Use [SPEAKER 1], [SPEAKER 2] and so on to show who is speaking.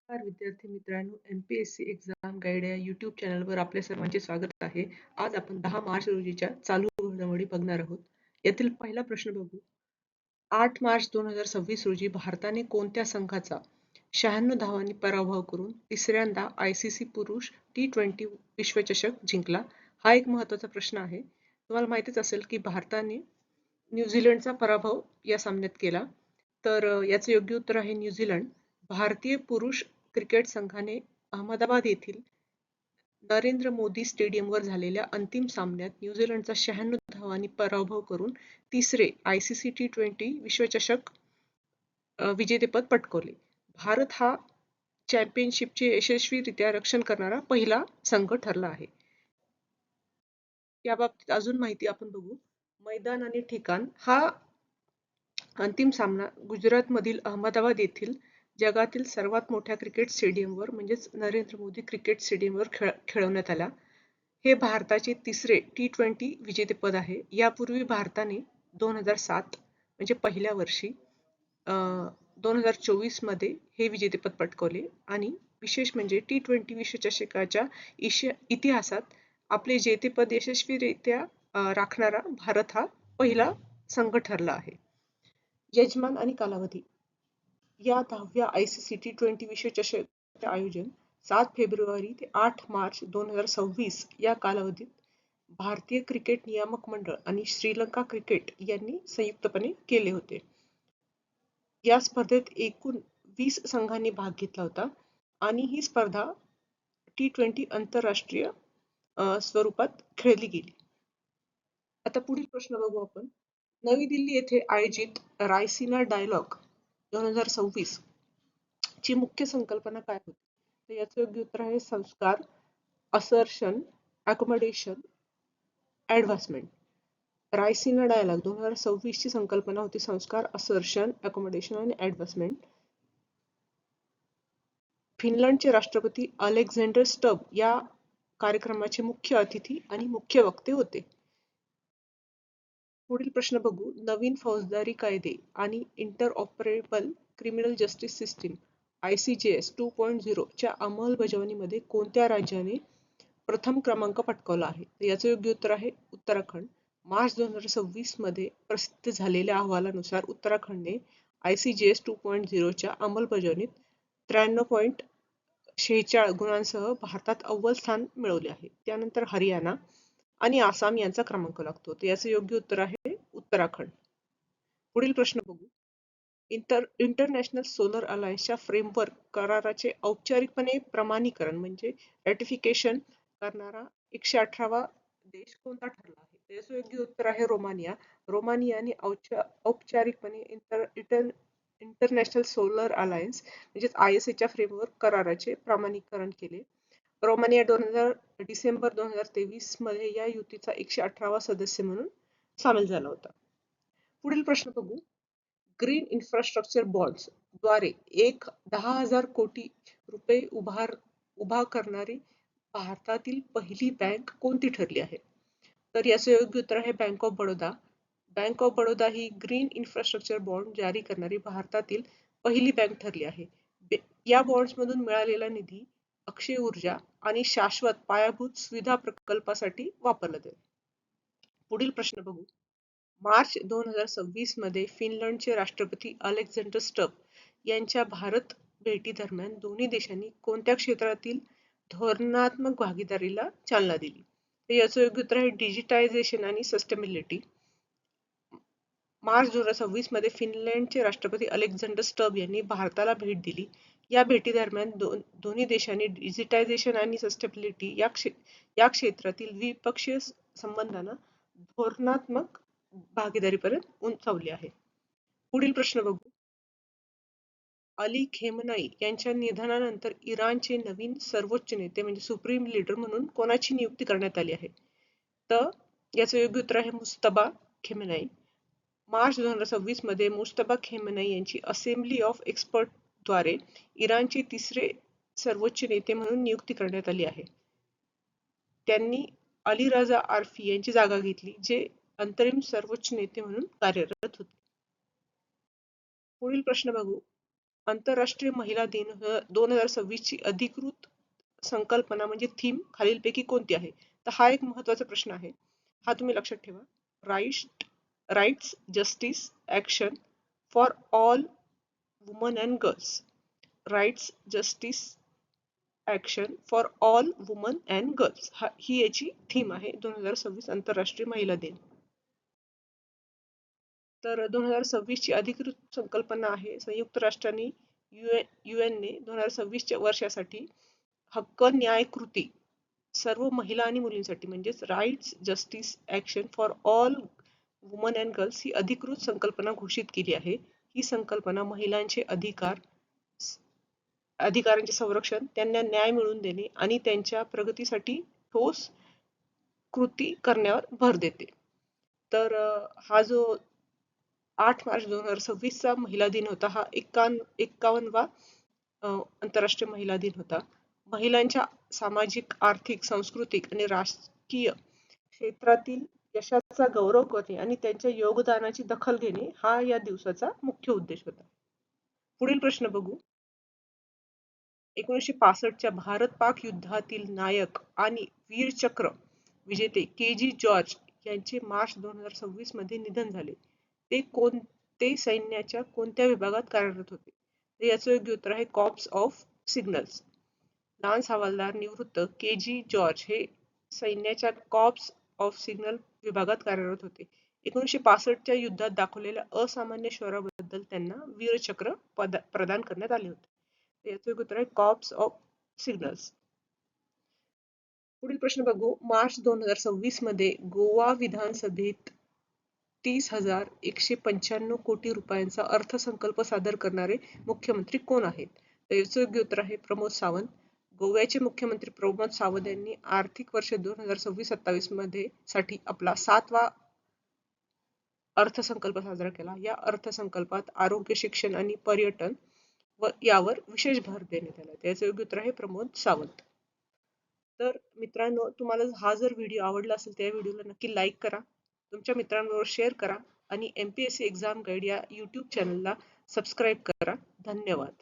[SPEAKER 1] नमस्कार विद्यार्थी मित्रांनो, MPSC एक्झाम गाईड या यूट्यूब चॅनलवर आपल्या सर्वांचे स्वागत आहे. आज आपण 10 मार्च रोजीच्या चालू घडामोडी बघणार आहोत. यातील पहिला प्रश्न बघू. 8 मार्च 2026 रोजी भारताने कोणत्या संघाचा 96 धावांनी पराभव करून तिसऱ्यांदा ICC पुरुष T20 विश्वचषक जिंकला? हा एक महत्त्वाचा प्रश्न आहे. तुम्हाला माहितीच असेल की भारताने न्यूझीलंडचा पराभव या सामन्यात केला. तर याचं योग्य उत्तर आहे न्यूझीलंड. भारतीय पुरुष क्रिकेट संघाने अहमदाबाद येथील नरेंद्र मोदी स्टेडियमवर झालेल्या अंतिम सामन्यात न्यूझीलंडचा 96 धावांनी पराभव करून तिसरे ICC T20 विश्वचषक विजेतेपद पटकावले. भारत हा चॅम्पियनशिपचे यशस्वीरित्या रक्षण करणारा पहिला संघ ठरला आहे. याबाबतीत अजून माहिती आपण बघू. मैदान आणि ठिकाण. हा अंतिम सामना गुजरातमधील अहमदाबाद येथील जगातील सर्वात मोठ्या क्रिकेट स्टेडियमवर म्हणजेच नरेंद्र मोदी क्रिकेट स्टेडियमवर खेळवण्यात आला. हे भारताचे तिसरे T20 विजेतेपद आहे. यापूर्वी भारताने 2007 म्हणजे पहिल्या वर्षी 2024 मध्ये हे विजेतेपद पटकावले आणि विशेष म्हणजे T20 विश्वचषकाच्या इतिहासात आपले जेतेपद यशस्वीरित्या राखणारा भारत हा पहिला संघ ठरला आहे. यजमान आणि कालावधी. या 10व्या ICC T20 विश्वचषकाचे आयोजन 7 फेब्रुवारी ते 8 मार्च 2026 या कालावधीत भारतीय क्रिकेट नियामक मंडळ आणि श्रीलंका क्रिकेट यांनी संयुक्तपणे केले होते. या स्पर्धेत एकूण 20 संघांनी भाग घेतला होता आणि ही स्पर्धा T20 आंतरराष्ट्रीय स्वरूपात खेळली गेली. आता पुढील प्रश्न बघू आपण. नवी दिल्ली येथे आयोजित रायसीना डायलॉग 2026 ची मुख्य संकल्पना काय होती? तर याचं योग्य उत्तर आहे संस्कार, assertion, accommodation, advancement. Raisina dialogue 2026 ची संकल्पना होती संस्कार, असर्शन, अकोमोडेशन आणि ॲडव्हान्समेंट. फिनलंडचे राष्ट्रपती अलेक्झांडर स्टब या कार्यक्रमाचे मुख्य अतिथी आणि मुख्य वक्ते होते. पुढील प्रश्न बघू. नवीन फौजदारी कायदे आणि interoperable criminal justice system ICJS 2.0 च्या अंमलबजावणीमध्ये कोणत्या राज्याने प्रथम क्रमांक पटकावला आहे? तर याचं योग्य उत्तर आहे उत्तराखंड. मार्च 2026 मध्ये प्रसिद्ध झालेल्या अहवालानुसार उत्तराखंडने ICJS 2.0 च्या अंमलबजावणीत 93.46 गुणांसह भारतात अव्वल स्थान मिळवले आहे. त्यानंतर हरियाणा आणि आसाम यांचा क्रमांक लागतो. तर याचं योग्य उत्तर आहे उत्तराखंड. पुढील प्रश्न बघू. इंटरनॅशनल सोलर अलायन्सच्या फ्रेमवर्क कराराचे औपचारिकपणे प्रमाणीकरण म्हणजे रॅटिफिकेशन करणारा 118वा देश कोणता ठरला आहे? याचं योग्य उत्तर आहे रोमानिया. रोमानियाने औपचारिकपणे इंटरनॅशनल सोलर अलायन्स म्हणजे ISA च्या फ्रेमवर्क कराराचे प्रमाणीकरण केले. रोमानिया डिसेंबर 2023 मध्ये या युतीचा 118वा सदस्य म्हणून सामील झाला होता. पुढील प्रश्न बघू. ग्रीन इन्फ्रास्ट्रक्चर बॉन्ड्स द्वारे 10,000 कोटी रुपये उभा करणारी भारतातील पहिली बँक कोणती ठरली आहे? तर याचं योग्य उत्तर आहे bank of Baroda. Bank of Baroda he green infrastructure bond जारी करणारी भारतातील पहिली बँक ठरली आहे. या बॉन्ड्समधून मिळालेला निधी अक्षय ऊर्जा आणि शाश्वत पायाभूत सुविधा प्रकल्पासाठी वापरला जाईल. पुढील प्रश्न बघू. मार्च 2026 मध्ये फिनलंडचे राष्ट्रपती अलेक्झांडर स्टब यांच्या भारत भेटी दरम्यान दोन्ही देशांनी कोणत्या क्षेत्रातील धोरणात्मक भागीदारीला चालना दिली? तर याचं योग्य उत्तर आहे डिजिटायझेशन आणि सस्टेनेबिलिटी. मार्च 2026 मध्ये फिनलंडचे राष्ट्रपती अलेक्झांडर स्टब यांनी भारताला भेट दिली. या भेटी दरम्यान दोन्ही देशांनी डिजिटायझेशन आणि सस्टेनेबिलिटी या क्षेत्रातील द्विपक्षीय संबंधांना धोरणात्मक भागीदारीपर्यंत उंचावली आहे. पुढील प्रश्न बघू. अली खेमनाई यांच्या निधनानंतर इराणचे नवीन सर्वोच्च नेते म्हणजे सुप्रीम लीडर म्हणून कोणाची नियुक्ती करण्यात आली आहे? तर याचं योग्य उत्तर आहे मुस्तबा खेमनाई. मार्च 2026 मध्ये मुस्तबा खेमनाई यांची असेंब्ली ऑफ एक्सपर्ट द्वारे इराणचे तिसरे सर्वोच्च नेते म्हणून नियुक्ती करण्यात आली आहे. त्यांनी अली राजा आर्फी यांची जागा घेतली जे अंतरिम सर्वोच्च नेते म्हणून कार्यरत होते. पुढील प्रश्न बघू. आंतरराष्ट्रीय महिला दिन 2026 ची अधिकृत संकल्पना म्हणजे थीम खालीलपैकी कोणती आहे? तर हा एक महत्वाचा प्रश्न आहे. हा तुम्ही लक्षात ठेवा. Rights, justice, action for all woman and girls. Rights, justice, action for all woman and girls ही याची थीम आहे 2026 आंतरराष्ट्रीय महिला दिन. तर 2026 ची अधिकृत संकल्पना आहे. संयुक्त राष्ट्रांनी युएनने 2026 वर्षासाठी हक्क, न्याय, कृती सर्व महिला आणि मुलींसाठी म्हणजेच rights, justice, action for all woman and girls ही अधिकृत संकल्पना घोषित केली आहे. ही संकल्पना महिलांचे अधिकारांचे संरक्षण, त्यांना न्याय मिळवून देणे आणि त्यांच्या प्रगतीसाठी ठोस कृती करण्यावर भर देते. तर हा जो 8 मार्च 2026 चा महिला दिन होता, हा 51वा आंतरराष्ट्रीय महिला दिन होता. महिलांच्या सामाजिक, आर्थिक, सांस्कृतिक आणि राजकीय क्षेत्रातील यशाचा गौरव करणे आणि त्यांच्या योगदानाची दखल घेणे हा या दिवसाचा मुख्य उद्देश होता. पुढील प्रश्न बघू. 1965 च्या भारत-पाक युद्धातील नायक आणि वीरचक्र विजेते के.जी. जॉर्ज यांचे मार्च 2026 मध्ये निधन झाले. ते सैन्याच्या कोणत्या विभागात कार्यरत होते? तर याचं योग्य उत्तर आहे कॉर्प्स ऑफ सिग्नल्स. लान्स हवालदार निवृत्त के.जी. जॉर्ज हे सैन्याच्या कॉर्प्स ऑफ सिग्नल विभागात कार्यरत होते. 1965 च्या युद्धात दाखवलेल्या असामान्य शौर्याबद्दल त्यांना वीरचक्र प्रदान करण्यात आले होते. याचं उत्तर आहे कॉर्प्स ऑफ सिग्नल्स. पुढील प्रश्न बघू. मार्च 2026 मध्ये गोवा विधानसभेत 30,195 कोटी रुपयांचा अर्थसंकल्प सादर करणारे मुख्यमंत्री कोण आहेत? तर याचं योग्य उत्तर आहे प्रमोद सावंत. गोव्याचे मुख्यमंत्री प्रमोद सावंत यांनी आर्थिक वर्ष 2026-27 मध्ये साठी आपला 7वा अर्थसंकल्प साजरा केला. या अर्थसंकल्पात आरोग्य, शिक्षण आणि पर्यटन यावर विशेष भर देण्यात आला. त्याचं योग्य उत्तर आहे प्रमोद सावंत. तर मित्रांनो, तुम्हाला हा जर व्हिडिओ आवडला असेल त्या व्हिडिओला नक्की लाईक करा, तुमच्या मित्रांबरोबर शेअर करा आणि MPSC एक्झाम गाईड या YouTube चॅनलला सबस्क्राईब करा. धन्यवाद.